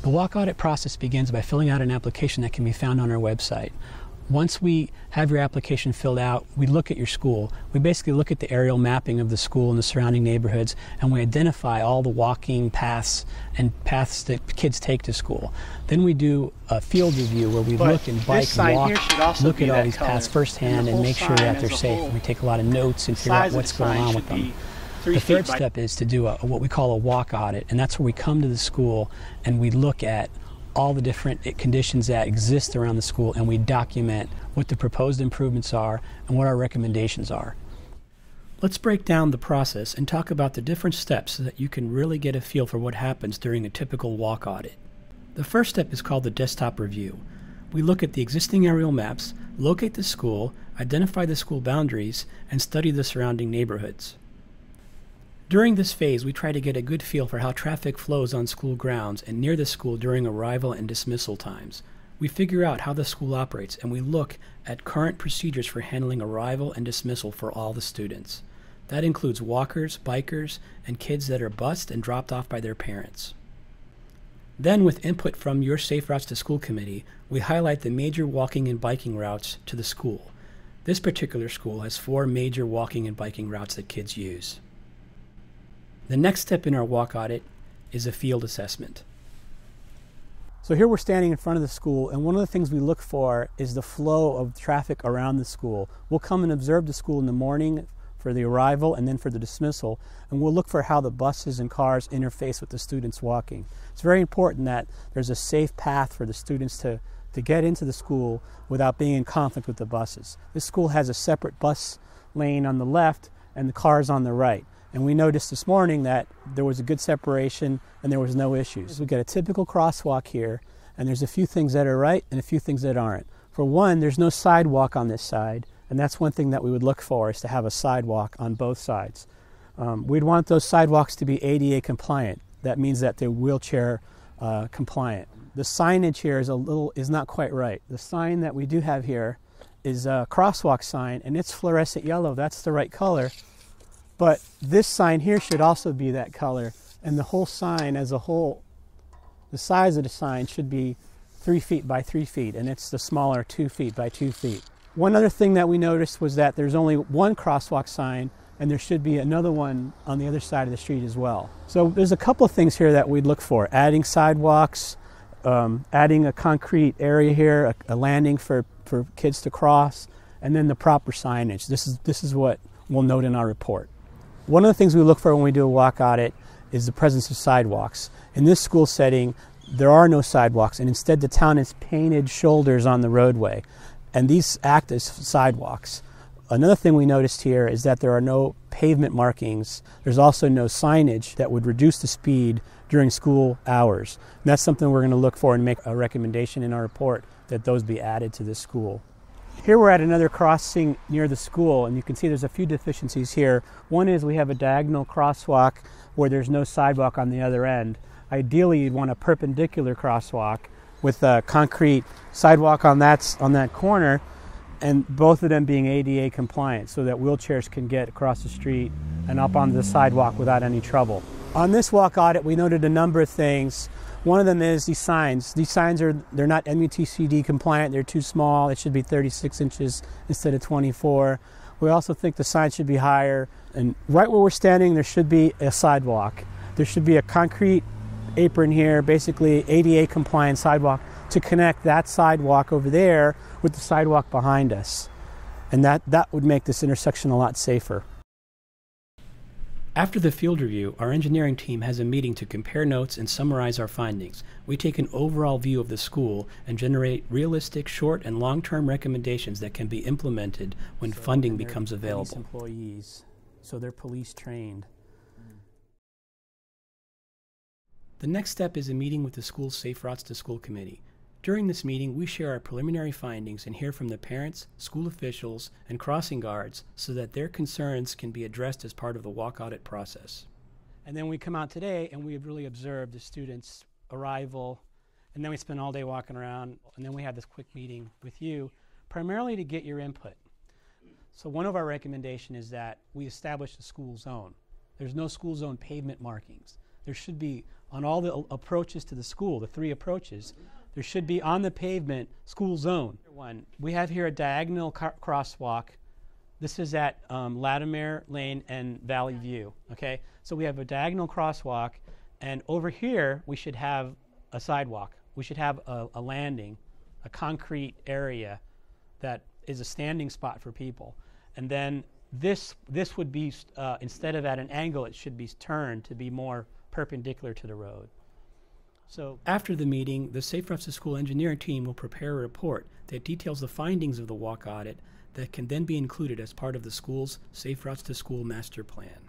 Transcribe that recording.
The walk audit process begins by filling out an application that can be found on our website. Once we have your application filled out, we look at your school. We basically look at the aerial mapping of the school and the surrounding neighborhoods, and we identify all the walking paths and paths that kids take to school. Then we do a field review where we look and bike and walk, look at all these paths firsthand and make sure that they're safe. We take a lot of notes and figure out what's going on with them. The third step is to do what we call a walk audit, and that's where we come to the school and we look at all the different conditions that exist around the school, and we document what the proposed improvements are and what our recommendations are. Let's break down the process and talk about the different steps so that you can really get a feel for what happens during a typical walk audit. The first step is called the desktop review. We look at the existing aerial maps, locate the school, identify the school boundaries, and study the surrounding neighborhoods. During this phase, we try to get a good feel for how traffic flows on school grounds and near the school during arrival and dismissal times. We figure out how the school operates, and we look at current procedures for handling arrival and dismissal for all the students. That includes walkers, bikers, and kids that are bused and dropped off by their parents. Then, with input from your Safe Routes to School Committee, we highlight the major walking and biking routes to the school. This particular school has 4 major walking and biking routes that kids use. The next step in our walk audit is a field assessment. So here we're standing in front of the school, and one of the things we look for is the flow of traffic around the school. We'll come and observe the school in the morning for the arrival and then for the dismissal, and we'll look for how the buses and cars interface with the students walking. It's very important that there's a safe path for the students to get into the school without being in conflict with the buses. This school has a separate bus lane on the left and the cars on the right. And we noticed this morning that there was a good separation and there was no issues. We've got a typical crosswalk here, and there's a few things that are right and a few things that aren't. For one, there's no sidewalk on this side, and that's one thing that we would look for, is to have a sidewalk on both sides. We'd want those sidewalks to be ADA compliant. That means that they're wheelchair compliant. The signage here is not quite right. The sign that we do have here is a crosswalk sign, and it's fluorescent yellow. That's the right color. But this sign here should also be that color, and the whole sign as a whole, the size of the sign should be 3 feet by 3 feet, and it's the smaller 2 feet by 2 feet. One other thing that we noticed was that there's only one crosswalk sign, and there should be another one on the other side of the street as well. So there's a couple of things here that we'd look for: adding sidewalks, adding a concrete area here, a landing for kids to cross, and then the proper signage. This is what we'll note in our report. One of the things we look for when we do a walk audit is the presence of sidewalks. In this school setting, there are no sidewalks, and instead the town has painted shoulders on the roadway, and these act as sidewalks. Another thing we noticed here is that there are no pavement markings. There's also no signage that would reduce the speed during school hours. And that's something we're going to look for and make a recommendation in our report that those be added to this school. Here we're at another crossing near the school, and you can see there's a few deficiencies here. One is we have a diagonal crosswalk where there's no sidewalk on the other end. Ideally, you'd want a perpendicular crosswalk with a concrete sidewalk on that corner, and both of them being ADA compliant so that wheelchairs can get across the street and up onto the sidewalk without any trouble. On this walk audit, we noted a number of things. One of them is these signs. These signs they're not MUTCD compliant. They're too small. It should be 36 inches instead of 24. We also think the sign should be higher. And right where we're standing, there should be a sidewalk. There should be a concrete apron here, basically ADA compliant sidewalk, to connect that sidewalk over there with the sidewalk behind us. And that would make this intersection a lot safer. After the field review, our engineering team has a meeting to compare notes and summarize our findings. We take an overall view of the school and generate realistic short and long-term recommendations that can be implemented when funding becomes available. Employees, so they're police trained. The next step is a meeting with the school's Safe Routes to School Committee. During this meeting, we share our preliminary findings and hear from the parents, school officials, and crossing guards so that their concerns can be addressed as part of the walk audit process. And then we come out today and we really observe the students' arrival, and then we spend all day walking around, and then we have this quick meeting with you, primarily to get your input. So one of our recommendations is that we establish a school zone. There's no school zone pavement markings. there should be, on all the approaches to the school, the 3 approaches, there should be on the pavement school zone. We have here a diagonal crosswalk. This is at Latimer Lane and Valley View. Okay, so we have a diagonal crosswalk, and over here we should have a sidewalk. We should have a landing, a concrete area that is a standing spot for people. And then this would be, instead of at an angle, it should be turned to be more perpendicular to the road. So after the meeting, the Safe Routes to School engineering team will prepare a report that details the findings of the walk audit that can then be included as part of the school's Safe Routes to School master plan.